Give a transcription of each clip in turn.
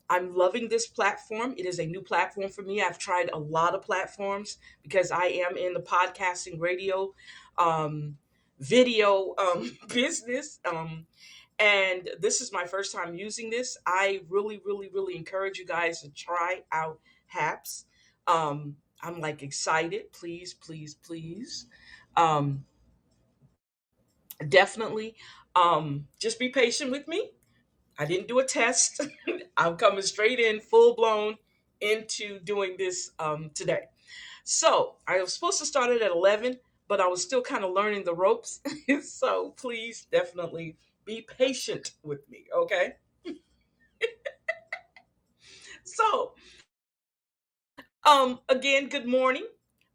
I'm loving this platform. It is a new platform for me. I've tried a lot of platforms because I am in the podcasting, radio, um, video business. And this is my first time using this. I really, really, really encourage you guys to try out Haps. I'm like excited. Please, please, please. Um, Definitely. Just be patient with me. I didn't do a test. I'm coming straight in, full blown into doing this today. So I was supposed to start it at 11, but I was still kind of learning the ropes. So please, definitely be patient with me, okay? So, again, good morning.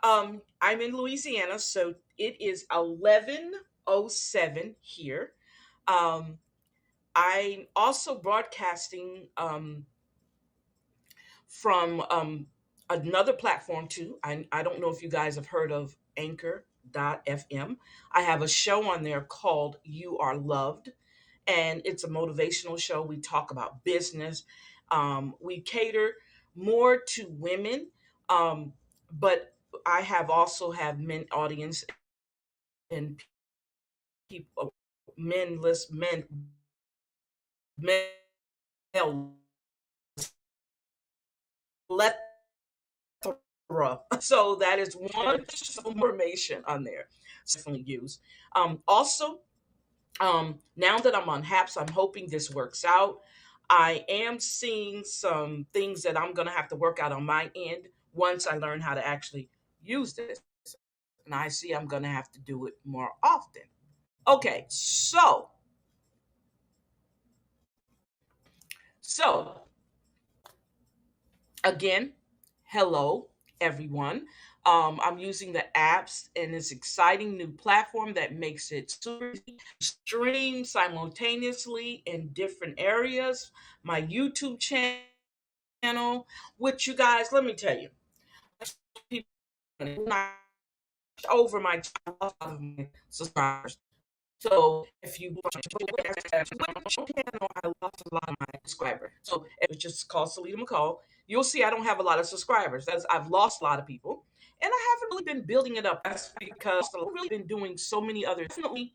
I'm in Louisiana, so it is 11:07 here. Um, I'm also broadcasting from another platform too. I don't know if you guys have heard of Anchor.fm. I have a show on there called You Are Loved, and it's a motivational show. We talk about business. We cater more to women, but I have also have men audience and people, men list men, male plethora. So that is one information on there. Definitely use. Also, now that I'm on HAPS, I'm hoping this works out. I am seeing some things that I'm going to have to work out on my end once I learn how to actually use this. And I see I'm going to have to do it more often. Okay, so again, hello everyone. I'm using the apps and this exciting new platform that makes it super easy to stream simultaneously in different areas. My YouTube channel, which you guys, let me tell you, people over my subscribers. So if you channel, I lost a lot of my subscribers. So it was just called Salita McCall. You'll see I don't have a lot of subscribers. That's I've lost a lot of people. And I haven't really been building it up. That's because I've really been doing so many other definitely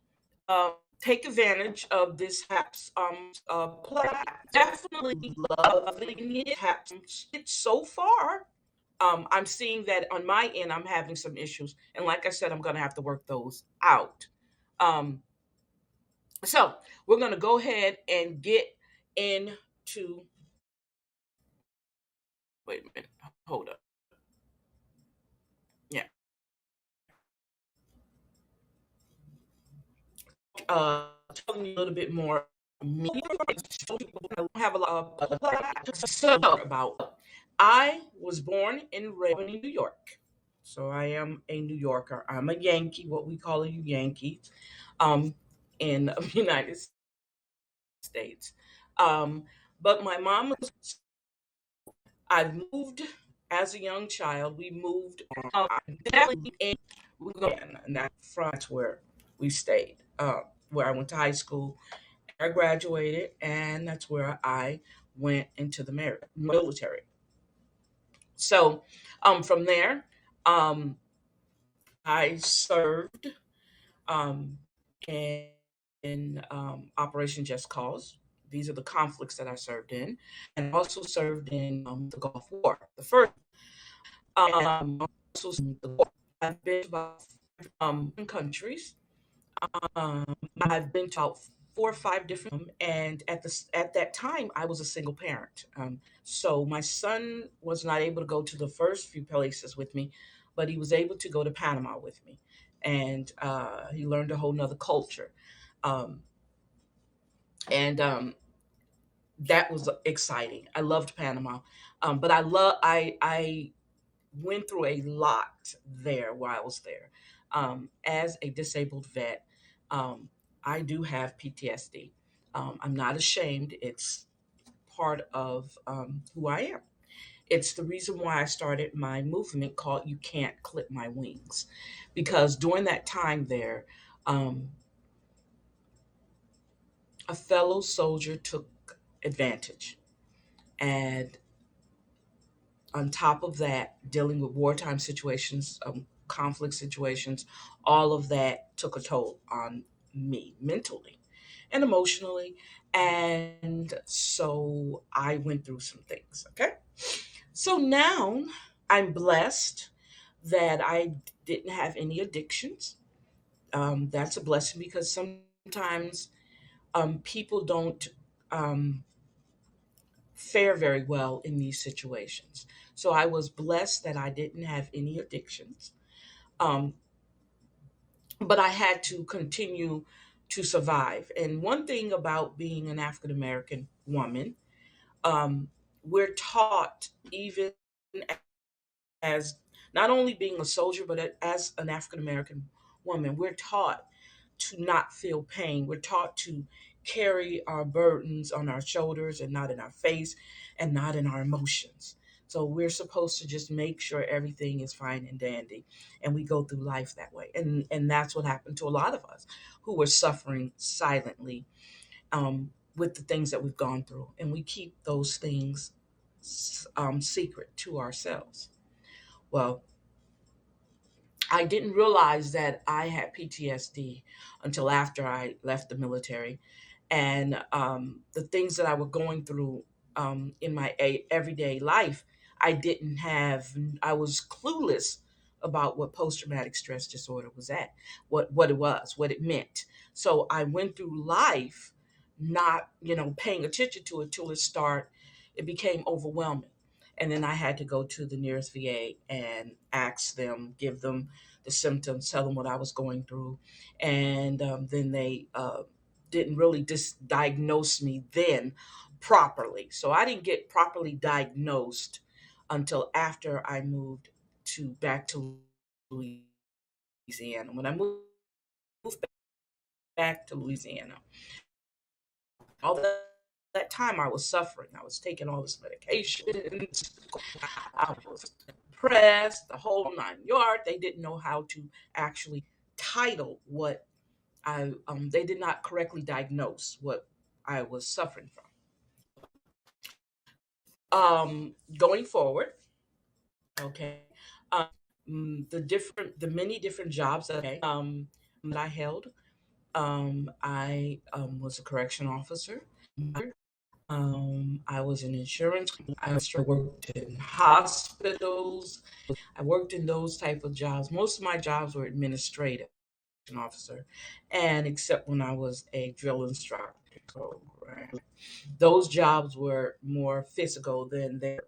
take advantage of this HAPS platform. Definitely loving it. HAPS it so far. I'm seeing that on my end, I'm having some issues. And like I said, I'm going to have to work those out. Um, so we're going to go ahead and get into. Wait a minute. Hold up. Yeah. Telling you a little bit more. Me. I don't have a lot about. I was born in Albany, New York. So I am a New Yorker. I'm a Yankee, what we call a Yankee, um, in the United States. Um, but my mom was I moved as a young child. We moved definitely in, and that's where we stayed. Where I went to high school, I graduated, and that's where I went into the military. So, from there, um, I served um, in, in Operation Just Cause. These are the conflicts that I served in, and I also served in the Gulf War. The first also I've been to about countries. Um, I've been to about 4 or 5 different, and at that time, I was a single parent. So my son was not able to go to the first few places with me, but he was able to go to Panama with me, and he learned a whole nother culture, um, and that was exciting. I loved Panama, but I went through a lot there while I was there. As a disabled vet, um, I do have PTSD. I'm not ashamed. It's part of who I am. It's the reason why I started my movement called You Can't Clip My Wings. Because during that time there, um, a fellow soldier took advantage. And on top of that, dealing with wartime situations, conflict situations, all of that took a toll on me mentally and emotionally. And so I went through some things. Okay. So now I'm blessed that I didn't have any addictions. That's a blessing because sometimes people don't um, fare very well in these situations. So I was blessed that I didn't have any addictions. Um, but I had to continue to survive. And one thing about being an African American woman, um, we're taught, even as not only being a soldier, but as an African American woman, we're taught to not feel pain. We're taught to carry our burdens on our shoulders and not in our face and not in our emotions. So we're supposed to just make sure everything is fine and dandy, and we go through life that way. And that's what happened to a lot of us who were suffering silently with the things that we've gone through, and we keep those things secret to ourselves. Well, I didn't realize that I had PTSD until after I left the military. And the things that I was going through in my everyday life, I was clueless about what post traumatic stress disorder was what it was, what it meant. So I went through life not, paying attention to it till it became overwhelming. And then I had to go to the nearest VA and ask them, give them the symptoms, tell them what I was going through. And then they didn't really diagnose me then properly. So I didn't get properly diagnosed until after I moved to back to Louisiana. When I moved back to Louisiana, all that time I was suffering. I was taking all this medication. I was depressed, the whole 9 yards. They didn't know how to actually title what they did not correctly diagnose what I was suffering from. Going forward, okay, the many different jobs that I held. I was a correction officer. I was an insurance. I worked in hospitals. I worked in those type of jobs. Most of my jobs were administrative officer, and except when I was a drill instructor program, those jobs were more physical than their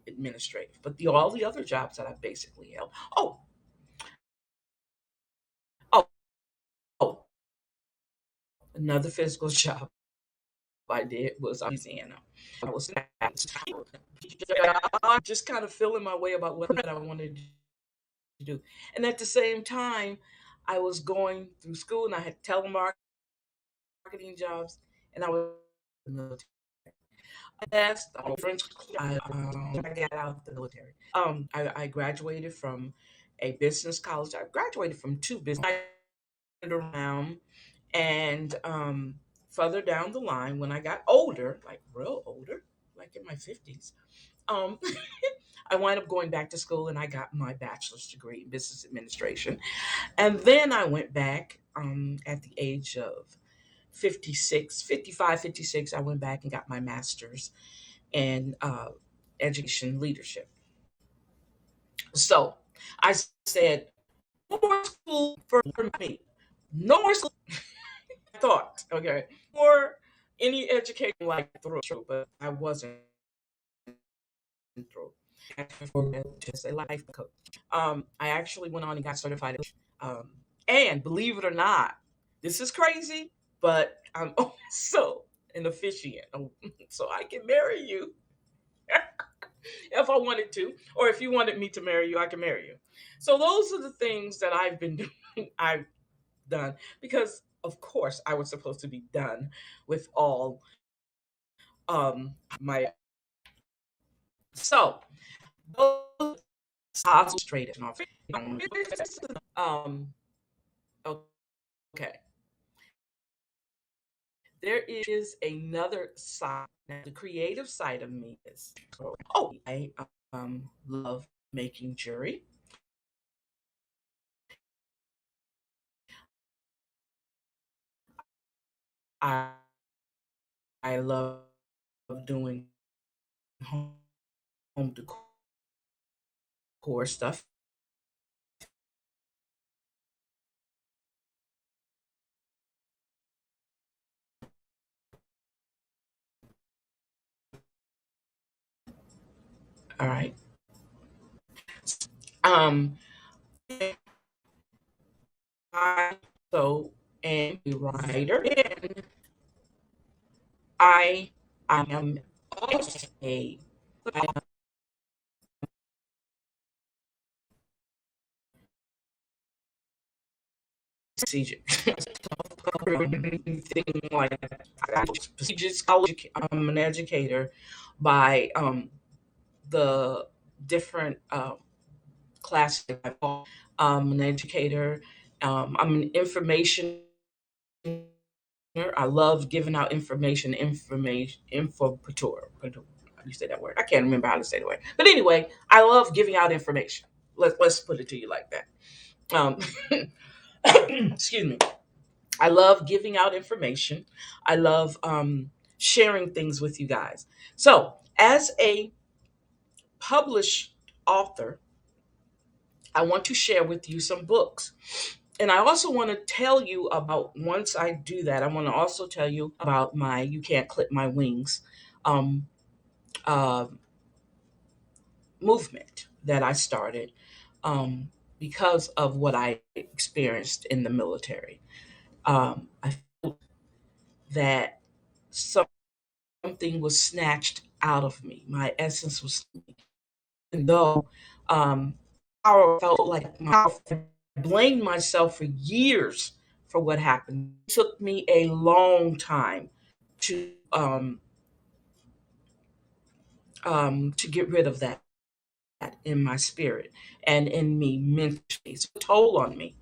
administrative. But all the other jobs that I basically held. Oh, oh, another physical job I did was Louisiana. I was just kind of feeling my way about what I wanted to do, and at the same time, I was going through school and I had telemarketing jobs, and I was in the military. Last French, I got out of the military. I graduated from a business college. I graduated from two business around, and further down the line, when I got older, like real older, like in my 50s, um, I wound up going back to school and I got my bachelor's degree in business administration. And then I went back at the age of 56, 55, 56. I went back and got my master's in education leadership. So I said, no more school for me. No more school. I thought, okay, or any education like through, but I wasn't through. Just a life coach. I actually went on and got certified. And believe it or not, this is crazy, but I'm also an officiant, so I can marry you if I wanted to, or if you wanted me to marry you, I can marry you. So those are the things that I've been doing. I've done because, of course, I was supposed to be done with all my. So those concentrated off. Um, okay. there is another side. Now, the creative side of me is, oh, I love making jewelry. I I love doing home decor stuff. All right. Um, I so am a writer, and I I am also a I am strategic. Anything like that. Prestigious college. I'm an educator by the different classes I taught. I'm an educator. I'm an information. I love giving out informator. How do you say that word? I can't remember how to say the word. But anyway, I love giving out information. Let's put it to you like that. Um, excuse me. I love giving out information. I love sharing things with you guys. So, as a published author, I want to share with you some books. And I also want to tell you about, once I do that, I want to also tell you about my You Can't Clip My Wings um, uh, movement that I started um, because of what I experienced in the military. I felt that something was snatched out of me. My essence was, even though um, I felt like I blamed myself for years for what happened. It took me a long time to get rid of that in my spirit and in me mentally. It's a toll on me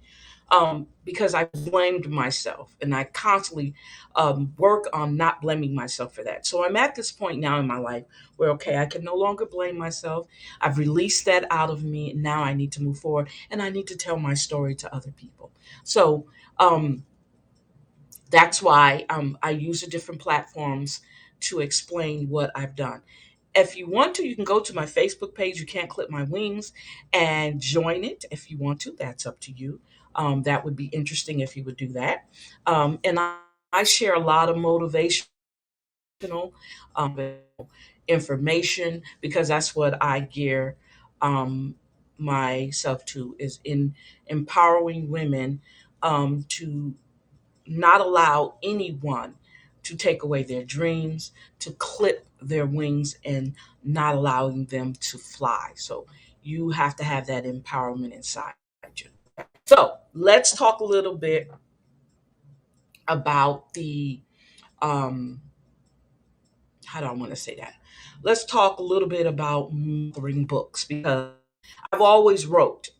because I blamed myself, and I constantly work on not blaming myself for that. So I'm at this point now in my life where, okay, I can no longer blame myself. I've released that out of me, and now I need to move forward, and I need to tell my story to other people. So um, that's why I use the different platforms to explain what I've done. If you want to, you can go to my Facebook page. You can't clip my wings and join it if you want to. That's up to you. That would be interesting if you would do that. And I share a lot of motivational um, information because that's what I gear um, myself to is in empowering women to not allow anyone to take away their dreams, to clip their wings, and not allowing them to fly. So you have to have that empowerment inside you. So let's talk a little bit about the um, how do I want to say that? Let's talk a little bit about authoring books because I've always wrote.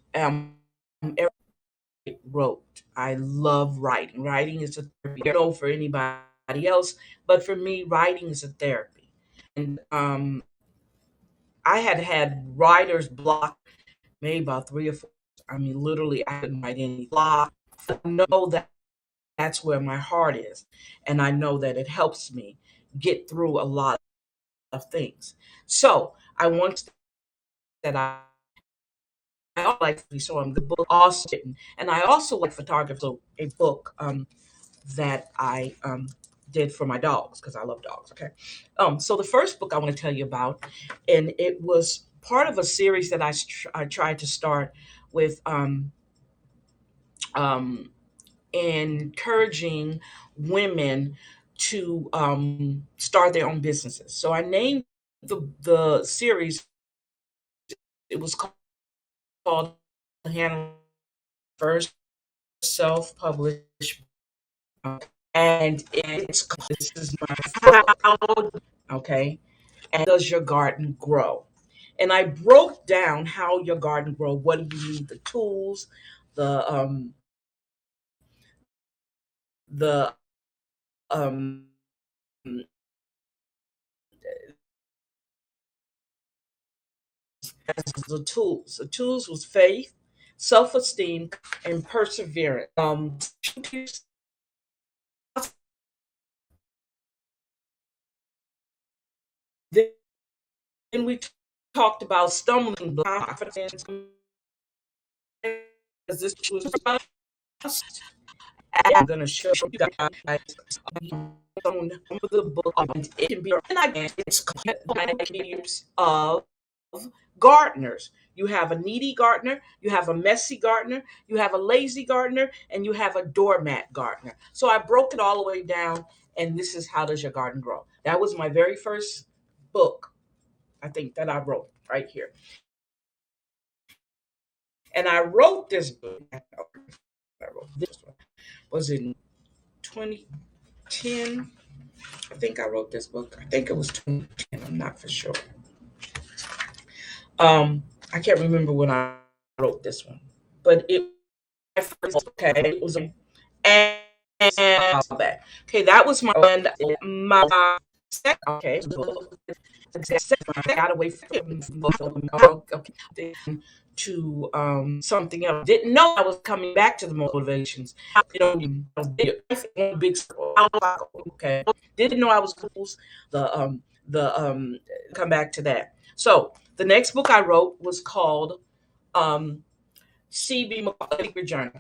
Wrote. I love writing. Writing is a therapy. I don't know for anybody else, but for me, writing is a therapy. And I had writer's block maybe about 3 or 4. I mean, literally, I couldn't write any block. I know that that's where my heart is, and I know that it helps me get through a lot of things. So I want that I also like to be so I'm the book also written, and I also like photography. So a book that I did for my dogs because I love dogs. Okay, so the first book I want to tell you about, and it was part of a series that I tried to start with um, encouraging women to start their own businesses. So I named the series. It was called Hannah First Self Published, and it's this is my how, okay, and does your garden grow? And I broke down how your garden grow. What do you need? The tools, the the the tools. The tools was faith, self-esteem, and perseverance. Then we talked about stumbling blocks. This was I'm going to show you guys some of the book. It can be, and I guess it's of gardeners. You have a needy gardener, you have a messy gardener, you have a lazy gardener, and you have a doormat gardener. So I broke it all the way down, and this is how does your garden grow. That was my very first book, I think, that I wrote right here. And I wrote this book. I wrote this one. Was in 2010. I think I wrote this book. I think it was 2010. I'm not for sure. I can't remember when I wrote this one, but it okay. It was and that. Okay, that was my second. Okay, I got away from both of them. Okay, to something else. Didn't know I was coming back to the motivations. You know, I was one big circle. Okay, didn't know I was the come back to that. So the next book I wrote was called um, C.B. McCall Secret Journey.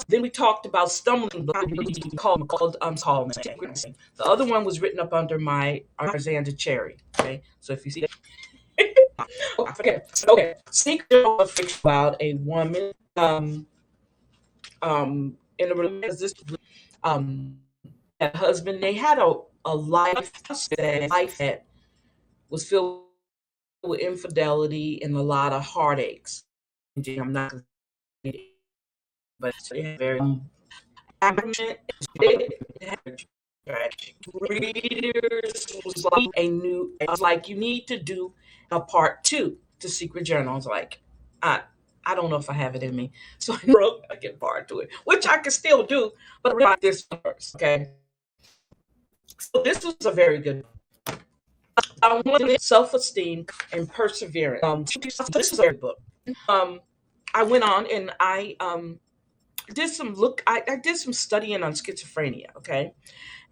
Then we talked about stumbling blocks called the other one was written up under my Alexander Cherry. Okay, so if you see that, oh, I forget. Okay, Secret Journey of Fiction about a woman in a relationship a husband. They had a life that life had was filled with infidelity and a lot of heartaches. I'm not but it's very readers was like a new. It was like you need to do a part two to Secret Journal. I was like, I I don't know if I have it in me, so I wrote I get part to it, which I can still do, but I write this one first. Okay, so this was a very good. I wanted self-esteem and perseverance. This is a very book. Um, I went on and I did some look. I did some studying on schizophrenia. Okay,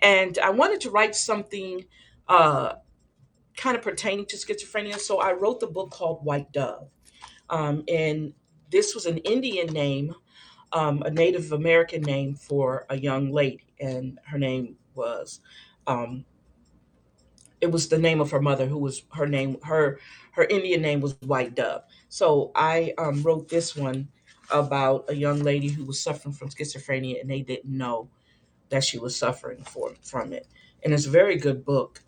and I wanted to write something uh, kind of pertaining to schizophrenia. So I wrote the book called White Dove. And this was an Indian name, a Native American name for a young lady, and her name was. Um, it was the name of her mother, who was her name. Her Indian name was White Dove. So I wrote this one about a young lady who was suffering from schizophrenia, and they didn't know that she was suffering from it. And it's a very good book.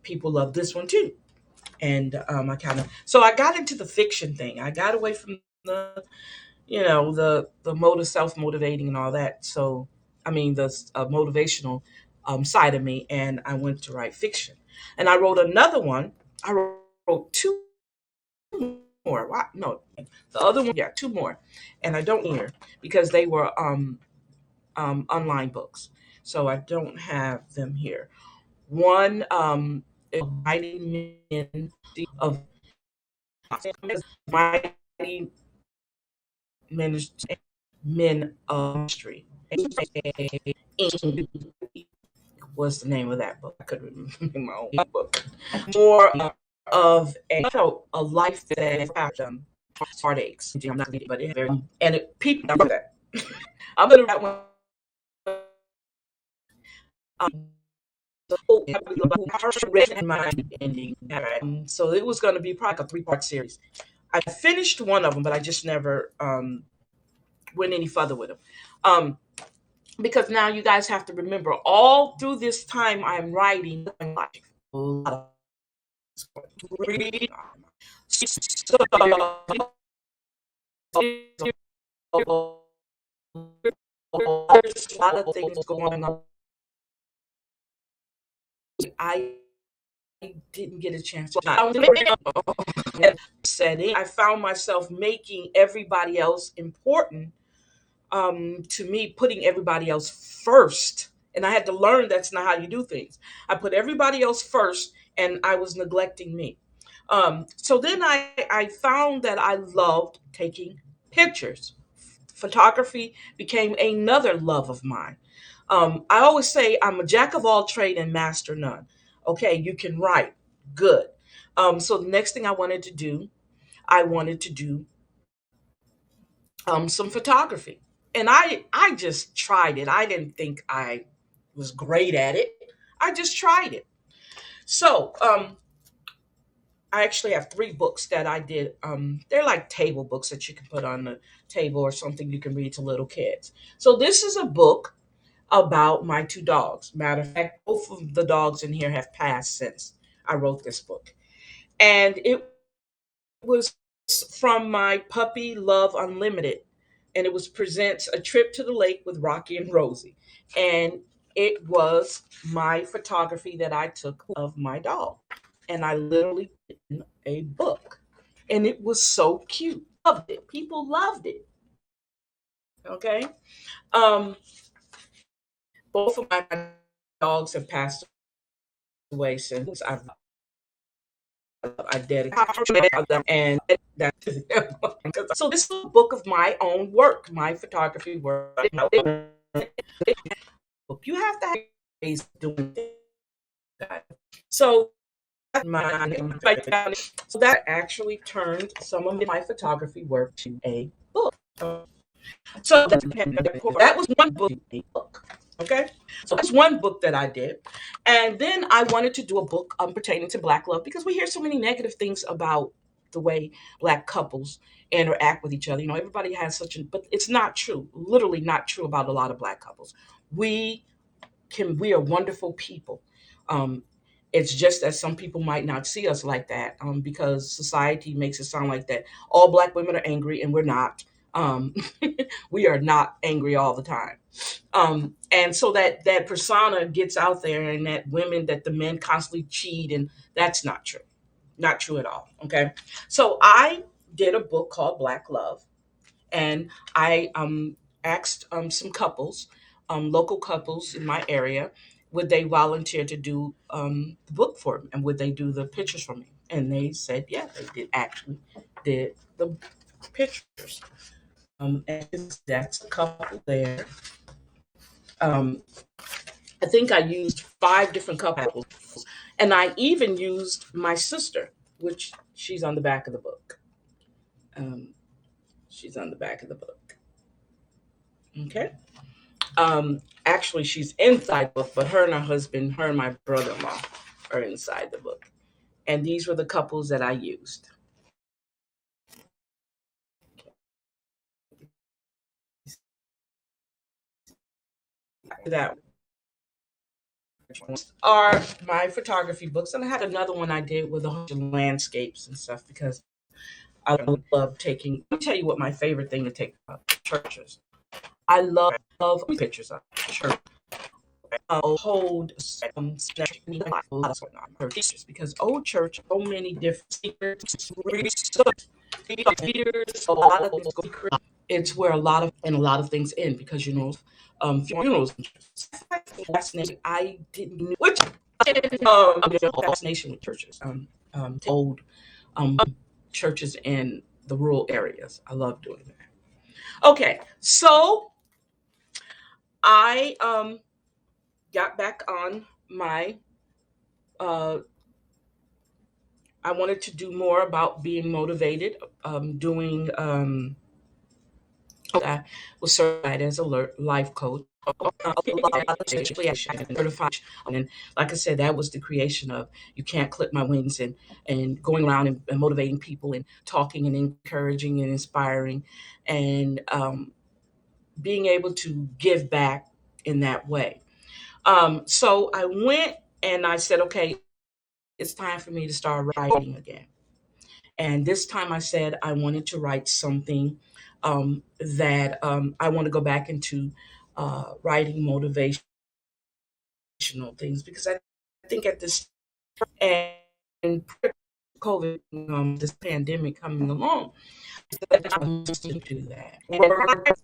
People love this one too. And I kind of so I got into the fiction thing. I got away from the the self motivating and all that. So I mean the motivational side of me, and I went to write fiction. And I wrote another one. I wrote two more. Why? No, the other one, yeah, two more, and I don't hear because they were online books, so I don't have them here. One is Mighty Men of Mighty Ministry, Men of Ministry. Was the name of that book? I couldn't remember my own book. More of a life that had heartaches. I'm not gonna, but it very and it people know that. I'm gonna write one. So read my ending. So it was going to be probably like a three-part series. I finished one of them, but I just never went any further with them. Because now you guys have to remember, all through this time I'm writing, a lot of things going on. I didn't get a chance to setting. I found myself making everybody else important to me, putting everybody else first And I had to learn that's not how you do things. I put everybody else first, and I was neglecting me. So then I found that I loved taking pictures. Photography became another love of mine. I always say I'm a jack of all trade and master none. Okay, you can write, good. So the next thing I wanted to do some photography, and I just tried it. I didn't think I was great at it. I just tried it. So I actually have three books that I did. They're like table books that you can put on the table or something you can read to little kids. So this is a book about my two dogs. Matter of fact, both of the dogs in here have passed since I wrote this book. And it was from my puppy Love Unlimited. And it was presents a trip to the lake with Rocky and Rosie. And it was my photography that I took of my dog. And I literally put in a book. And it was so cute. Loved it. People loved it. Okay. Um, both of my dogs have passed away since I dedicated them, and that so this is a book of my own work, my photography work. You have to have ways of doing that. So so that actually turned some of my photography work to a book. So that was one book. Okay, so that's one book that I did, and then I wanted to do a book pertaining to Black love because we hear so many negative things about the way Black couples interact with each other. You know, everybody has such a, but it's not true. Literally not true about a lot of Black couples. We we are wonderful people. Um, it's just that some people might not see us like that because society makes it sound like that all Black women are angry, and we're not. Um, we are not angry all the time. And so that persona gets out there, and that women, that the men constantly cheat, and that's not true. Not true at all. Okay. So I did a book called Black Love, and I asked some couples, local couples in my area, would they volunteer to do the book for me, and would they do the pictures for me? And they said, yeah, they did actually did the pictures. And that's a couple there. Um, I think I used five different couples, and I even used my sister, which she's on the back of the book. Um, she's on the back of the book. Okay. Actually, she's inside the book, but her and her husband, her and my brother-in-law, are inside the book. And these were the couples that I used. That are my photography books, and I had another one I did with a bunch of landscapes and stuff because I love taking. Let me tell you what my favorite thing to take about churches. I love pictures of church. Hold teachers because old church so many different secrets, a lot of secrets. It's where a lot of things end because funerals. Fascinating. I didn't know which fascination with churches. Old um churches in the rural areas. I love doing that. Okay, so I got back on my uh I wanted to do more about being motivated, doing I was certified as a life coach. Certified, and like I said, that was the creation of You Can't Clip My Wings, and going around and motivating people and talking and encouraging and inspiring, and being able to give back in that way. So I went and I said, okay, it's time for me to start writing again. And this time I said I wanted to write something that I want to go back into writing motivational things because I think at this and COVID, this pandemic coming along, I'm to do that. And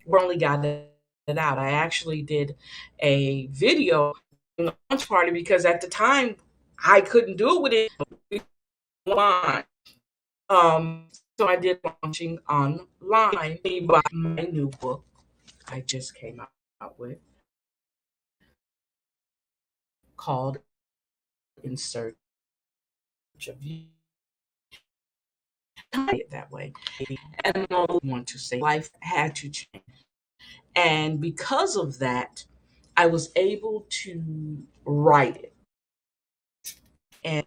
we're only got it. it out. I actually did a video in the launch party because at the time I couldn't do it with it online. Um, so I did launching online by my new book I just came out with called In Search of You. It that way. And I want to say life had to change. And because of that, I was able to write it. And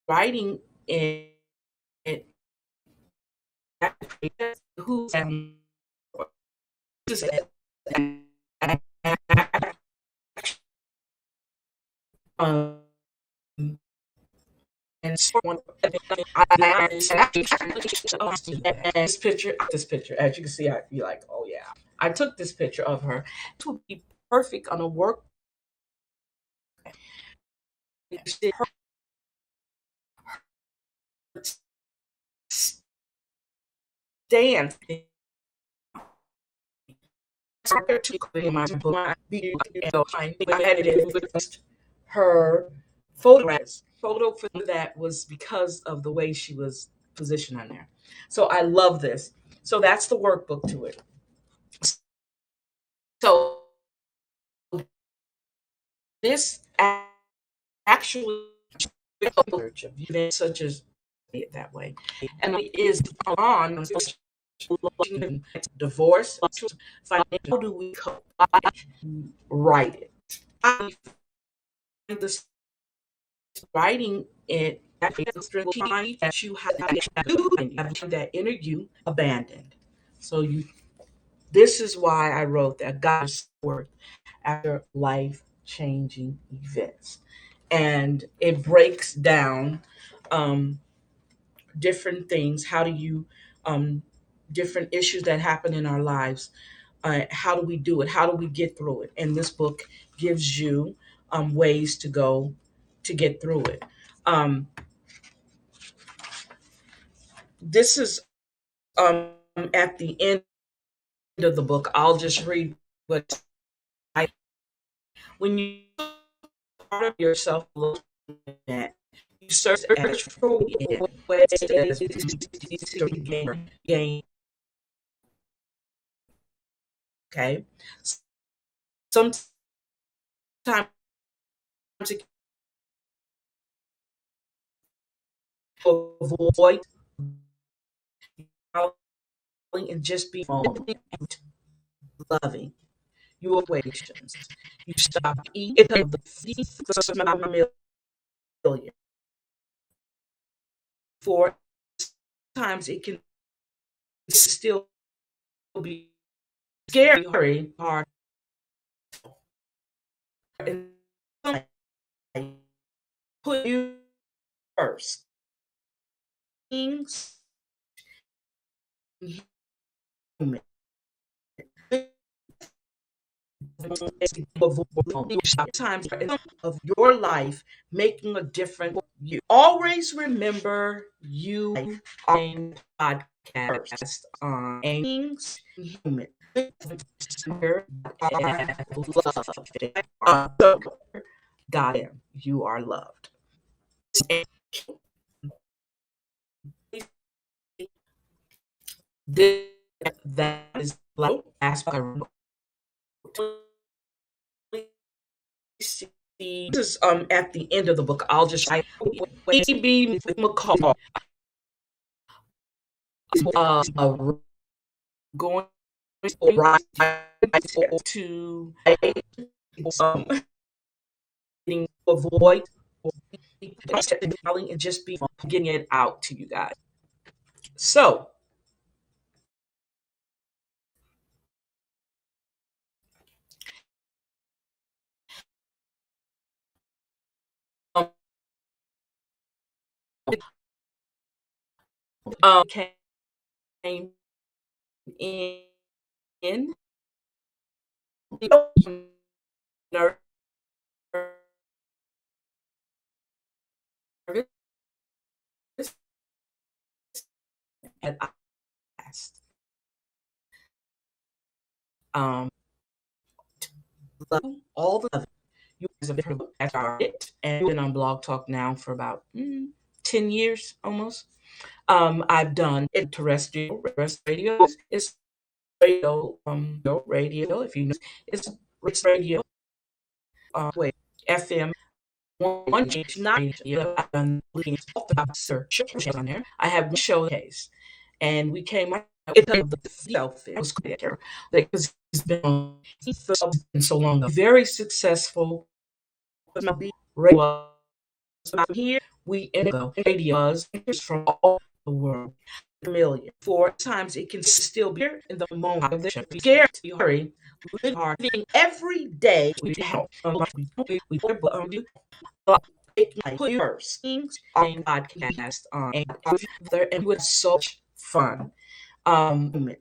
writing it, who um, and someone this picture, as you can see, I'd be like, oh yeah. I took this picture of her. It would be perfect on a work stand her photo for that was because of the way she was positioned on there. So I love this. So that's the workbook to it. So this actually events such as it that way, and it is on divorce. How do we write it? I find this writing it that you have that inner you abandoned. So you. This is why I wrote that God's work after life changing events, and it breaks down um, different things. How do you different issues that happen in our lives? How do we do it? How do we get through it? And this book gives you ways to go to get through it. Um, this is at the end of the book. I'll just read what I when you part of yourself a little bit, you search for ways to gain. Okay, sometimes it can avoid and just be loving. You avoid questions. You stop eating the smell million. Four times it can still be scary hard and put you first. Things times of your life making a difference. You always remember you are in podcast on things human. God, you are loved. This, that is like aspect. This is at the end of the book. I'll just maybe McCall going right to um, avoid and just be getting it out to you guys. So um, came in nervous and I asked, Um, all the you guys have heard of it, and you've been on Blog Talk now for about 10 years almost. I've done terrestrial radio. It's radio. If you know, it's radio. Wait, FM. One change, not radio. I've done looking at search on there. I have one show case, and we came out with the selfie. It was great because he's been on so long. Very successful. Radio here we go radios from all the world. A million. Four times it can still be here in the moment of the show. Scared to hurry. Live hard. Living every day we help. We do put first things on podcast on and it was so much fun. Um,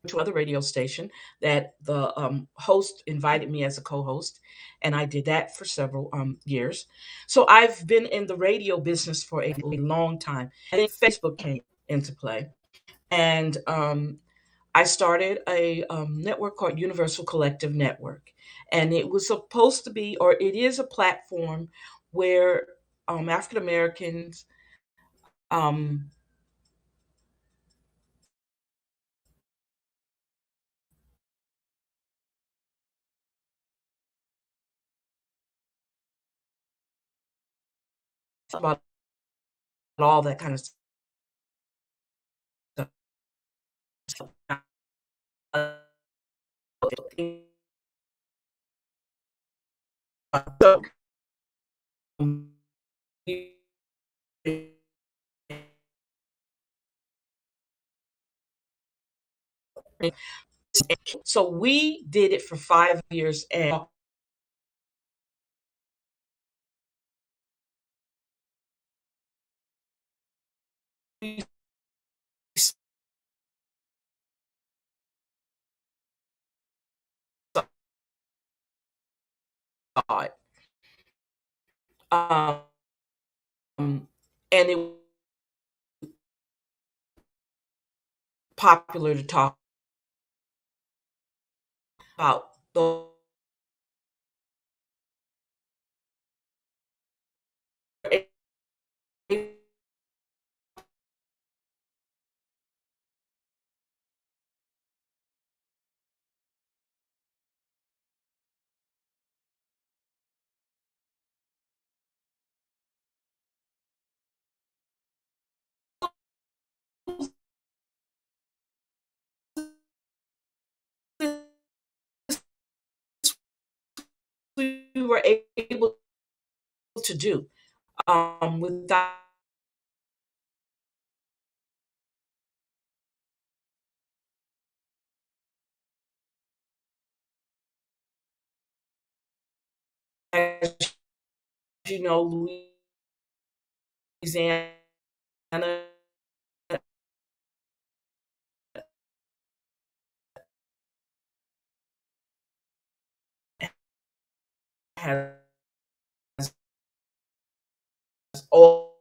to other radio station that the host invited me as a co-host, and I did that for several years. So I've been in the radio business for a long time. And then Facebook came into play, and I started a network called Universal Collective Network, and it was supposed to be, or it is, a platform where African Americans um, about all that kind of stuff. So, so we did it for 5 years, and we saw it. Um, and it was popular to talk about the we were able to do without, as you know, Louisiana has all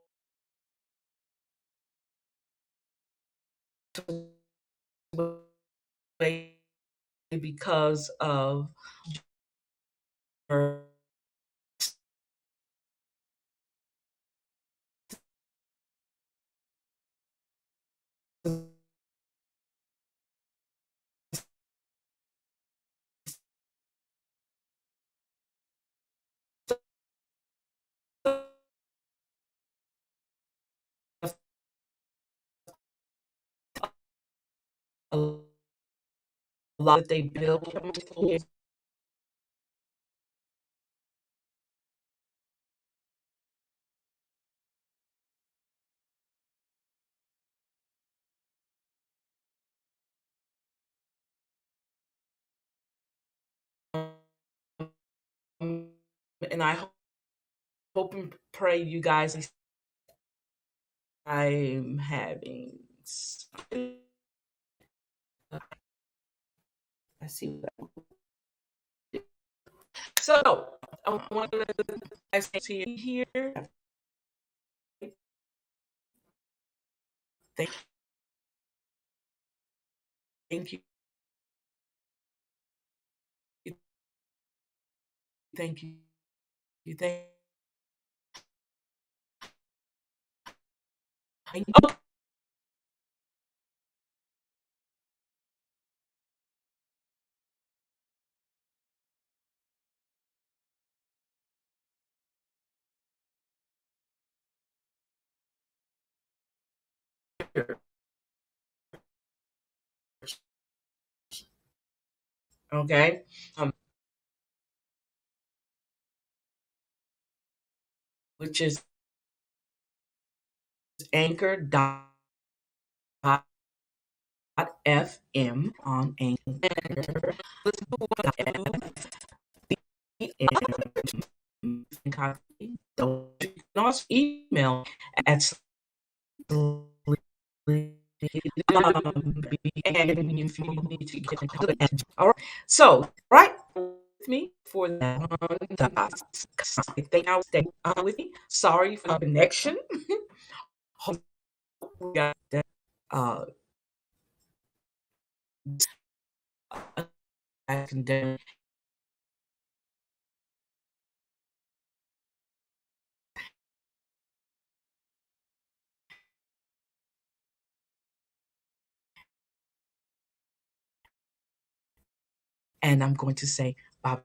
because of her a lot that they built. And I hope and pray you guys. I'm having. I see what. So I want to guys to here. Thank, thank you Thank you. Thank you. Okay. Which is anchor.fm on Anchor. Don't also email at and if you need to get in contact. All right. So, right with me for that one. Thank you stay with me. Sorry for the connection. Hope we got that. I can do, and I'm going to say bye